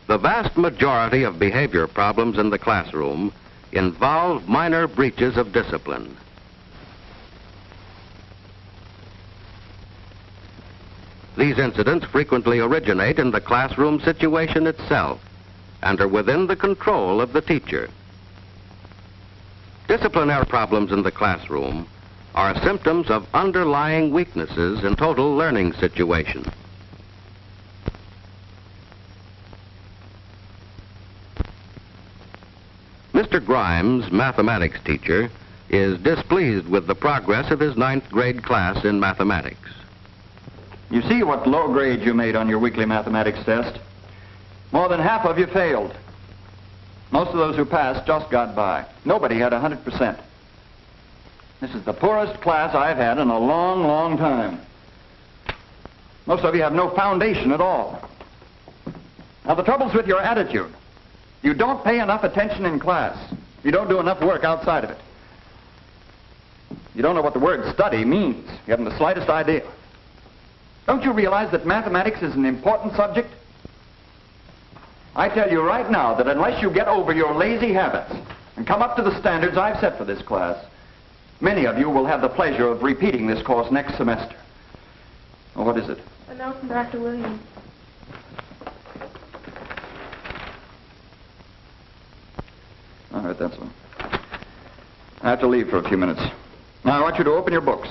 The vast majority of behavior problems in the classroom involve minor breaches of discipline. These incidents frequently originate in the classroom situation itself and are within the control of the teacher. Disciplinary problems in the classroom are symptoms of underlying weaknesses in total learning situation. Mr. Grimes, mathematics teacher, is displeased with the progress of his 9th grade class in mathematics. You see what low grade you made on your weekly mathematics test? More than half of you failed. Most of those who passed just got by. Nobody had 100%. This is the poorest class I've had in a long, long time. Most of you have no foundation at all. Now, the trouble's with your attitude. You don't pay enough attention in class. You don't do enough work outside of it. You don't know what the word study means. You haven't the slightest idea. Don't you realize that mathematics is an important subject? I tell you right now that unless you get over your lazy habits and come up to the standards I've set for this class, many of you will have the pleasure of repeating this course next semester. Oh, what is it? A note from Dr. Williams. All right, that's all. I have to leave for a few minutes. Now, I want you to open your books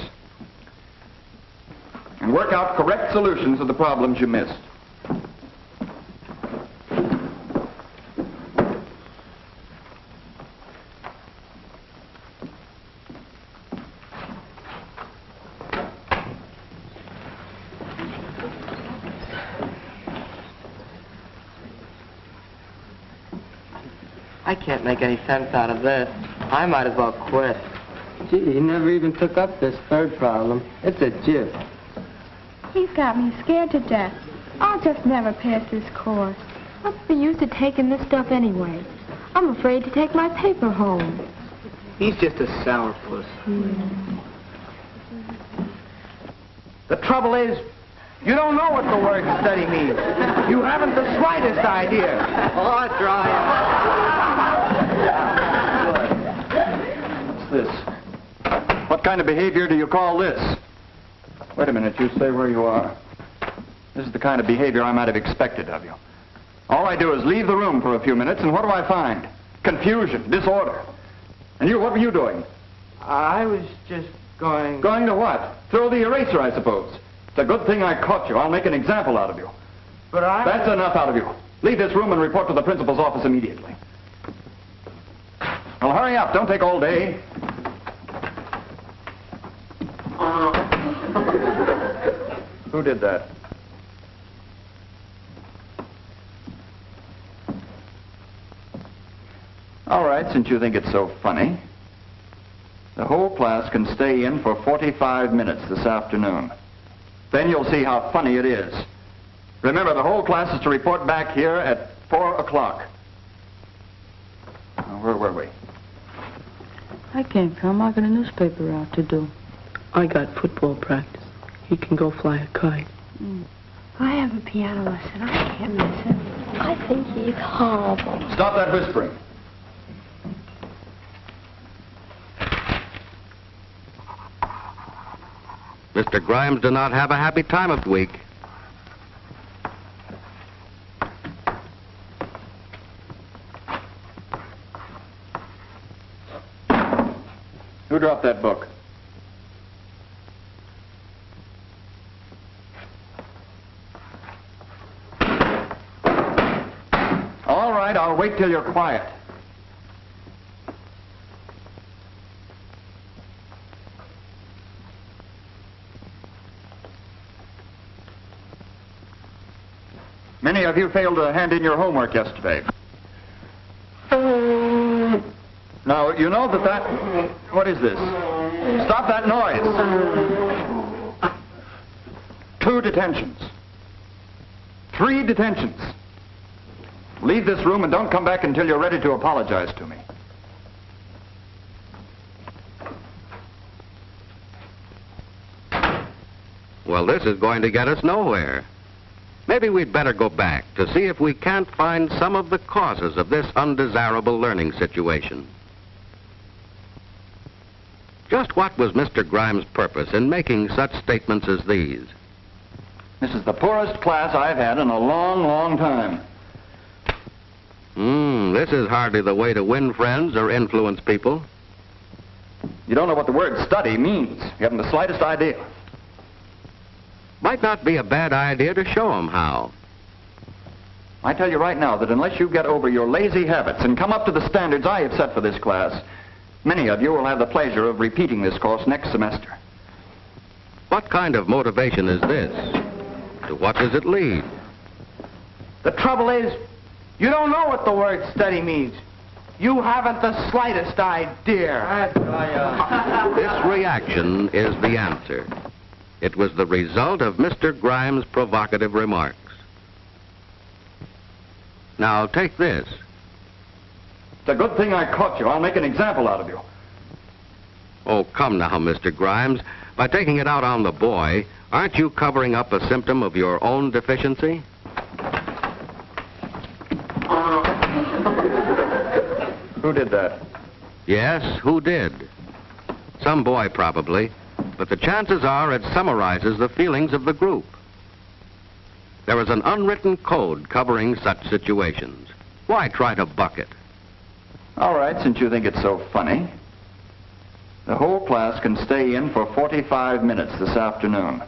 and work out correct solutions of the problems you missed. I can't make any sense out of this. I might as well quit. Gee, he never even took up this third problem. It's a jip. He's got me scared to death. I'll just never pass this course. What's the use of taking this stuff anyway? I'm afraid to take my paper home. He's just a sourpuss. The trouble is, you don't know what the word study means. You haven't the slightest idea. Oh, try What's this? What kind of behavior do you call this? Wait a minute, you stay where you are. This is the kind of behavior I might have expected of you. All I do is leave the room for a few minutes, and what do I find? Confusion, disorder. And you, what were you doing? I was just going... Going to what? Throw the eraser, I suppose. It's a good thing I caught you. I'll make an example out of you. But That's enough out of you. Leave this room and report to the principal's office immediately. Well, hurry up. Don't take all day. Who did that? All right, since you think it's so funny, the whole class can stay in for 45 minutes this afternoon. Then you'll see how funny it is. Remember, the whole class is to report back here at 4 o'clock. Where were we? I can't come. I got a newspaper route to do. I got football practice. He can go fly a kite. I have a piano lesson. I can't miss it. I think he's horrible. Stop that whispering. Mr. Grimes did not have a happy time of the week. Who dropped that book? All right, I'll wait till you're quiet. Many of you failed to hand in your homework yesterday. Now, you know that... What is this? Stop that noise. 2 detentions. 3 detentions. Leave this room and don't come back until you're ready to apologize to me. Well, this is going to get us nowhere. Maybe we'd better go back to see if we can't find some of the causes of this undesirable learning situation. Just what was Mr. Grimes' purpose in making such statements as these? This is the poorest class I've had in a long, long time. This is hardly the way to win friends or influence people. You don't know what the word study means. You haven't the slightest idea. Might not be a bad idea to show them how. I tell you right now that unless you get over your lazy habits and come up to the standards I have set for this class, many of you will have the pleasure of repeating this course next semester. What kind of motivation is this? To what does it lead? The trouble is, you don't know what the word study means. You haven't the slightest idea. This reaction is the answer. It was the result of Mr. Grimes' provocative remarks. Now, take this. It's a good thing I caught you. I'll make an example out of you. Oh, come now, Mr. Grimes. By taking it out on the boy, aren't you covering up a symptom of your own deficiency? Who did that? Yes, who did? Some boy, probably. But the chances are it summarizes the feelings of the group. There is an unwritten code covering such situations. Why try to buck it? All right, since you think it's so funny. The whole class can stay in for 45 minutes this afternoon.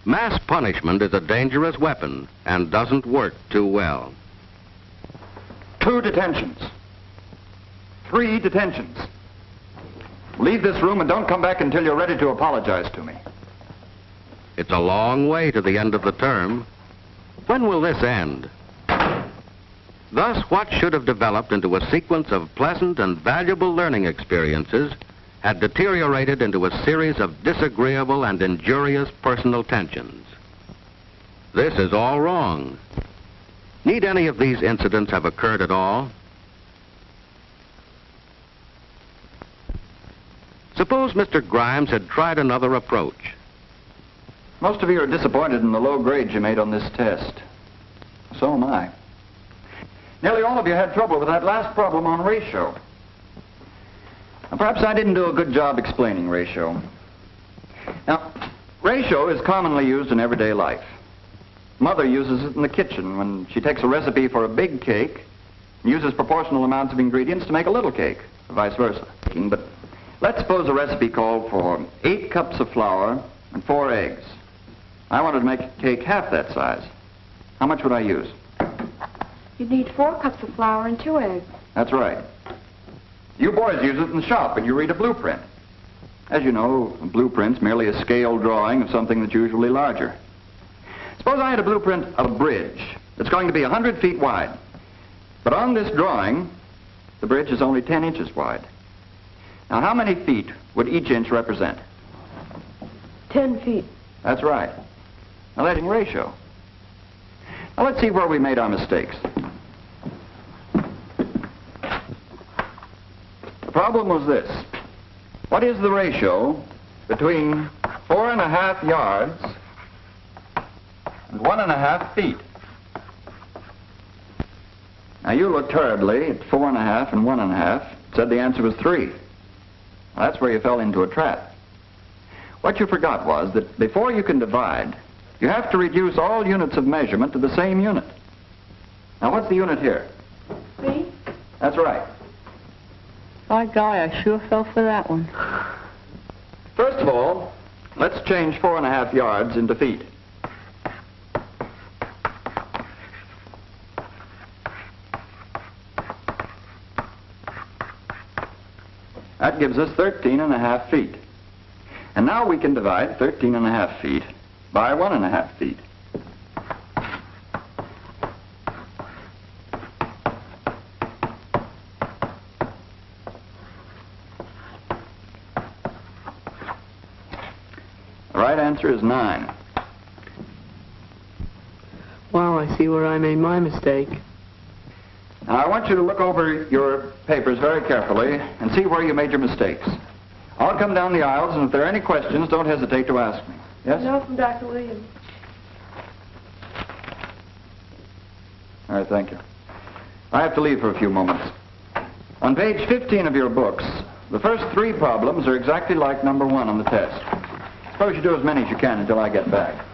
Mass punishment is a dangerous weapon and doesn't work too well. 2 detentions. 3 detentions. Leave this room and don't come back until you're ready to apologize to me. It's a long way to the end of the term. When will this end? Thus, what should have developed into a sequence of pleasant and valuable learning experiences had deteriorated into a series of disagreeable and injurious personal tensions. This is all wrong. Need any of these incidents have occurred at all? Suppose Mr. Grimes had tried another approach. Most of you are disappointed in the low grades you made on this test. So am I. Nearly all of you had trouble with that last problem on ratio. Now, perhaps I didn't do a good job explaining ratio. Now, ratio is commonly used in everyday life. Mother uses it in the kitchen when she takes a recipe for a big cake and uses proportional amounts of ingredients to make a little cake, or vice versa. But let's suppose a recipe called for 8 cups of flour and 4 eggs. I wanted to make a cake half that size. How much would I use? You'd need 4 cups of flour and 2 eggs. That's right. You boys use it in the shop when you read a blueprint. As you know, a blueprint's merely a scale drawing of something that's usually larger. Suppose I had a blueprint of a bridge that's going to be 100 feet wide. But on this drawing, the bridge is only 10 inches wide. Now, how many feet would each inch represent? 10 feet. That's right. Now, that's in ratio. Now, let's see where we made our mistakes. The problem was this. What is the ratio between 4.5 yards and 1.5 feet? Now, you looked hurriedly at 4.5 and 1.5, said the answer was 3. Well, that's where you fell into a trap. What you forgot was that before you can divide, you have to reduce all units of measurement to the same unit. Now, what's the unit here? Feet? That's right. By golly, I sure fell for that one. First of all, let's change 4.5 yards into feet. That gives us 13.5 feet. And now we can divide 13.5 feet by 1.5 feet. The right answer is 9. Wow, I see where I made my mistake. Now, I want you to look over your papers very carefully and see where you made your mistakes. I'll come down the aisles, and if there are any questions, don't hesitate to ask me. Yes? No, from Dr. Williams. All right, thank you. I have to leave for a few moments. On page 15 of your books, the first 3 problems are exactly like number 1 on the test. Suppose you do as many as you can until I get back.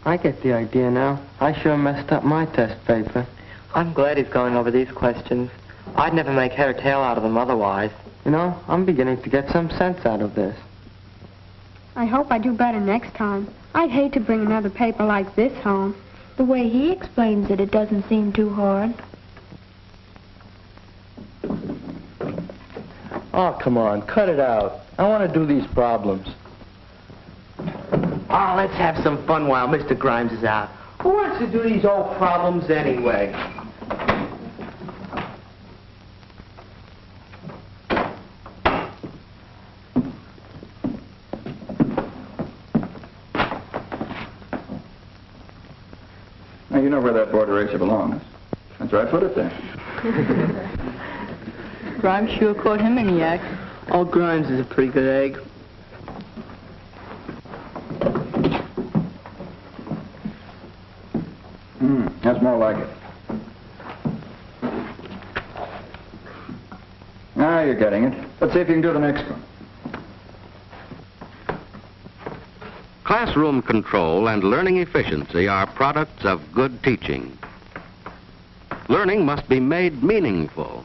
I get the idea now. I sure messed up my test paper. I'm glad he's going over these questions. I'd never make head or tail out of them otherwise. You know, I'm beginning to get some sense out of this. I hope I do better next time. I'd hate to bring another paper like this home. The way he explains it, it doesn't seem too hard. Oh, come on, cut it out. I want to do these problems. Oh, let's have some fun while Mr. Grimes is out. Who wants to do these old problems anyway? Now, you know where that board eraser belongs. That's right, put it there. Grimes sure caught him in the act. All Grimes is a pretty good egg. That's more like it. Now you're getting it. Let's see if you can do the next one. Classroom control and learning efficiency are products of good teaching. Learning must be made meaningful.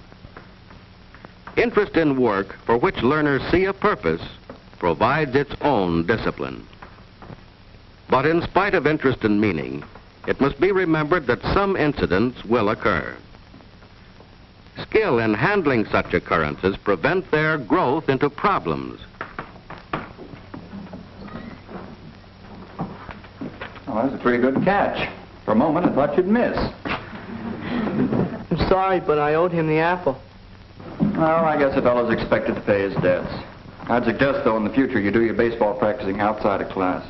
Interest in work for which learners see a purpose provides its own discipline. But in spite of interest and meaning, it must be remembered that some incidents will occur. Skill in handling such occurrences prevent their growth into problems. Well, that was a pretty good catch. For a moment, I thought you'd miss. I'm sorry, but I owed him the apple. Well, I guess a fellow's expected to pay his debts. I'd suggest, though, in the future you do your baseball practicing outside of class.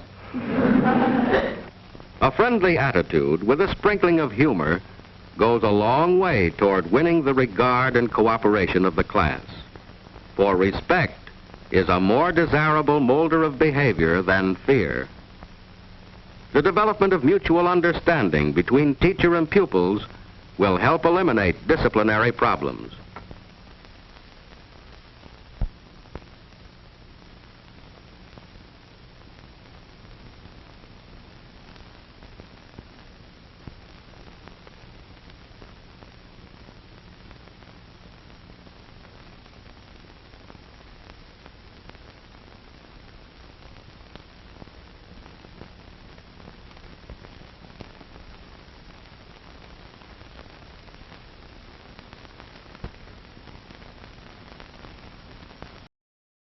A friendly attitude with a sprinkling of humor goes a long way toward winning the regard and cooperation of the class. For respect is a more desirable molder of behavior than fear. The development of mutual understanding between teacher and pupils will help eliminate disciplinary problems.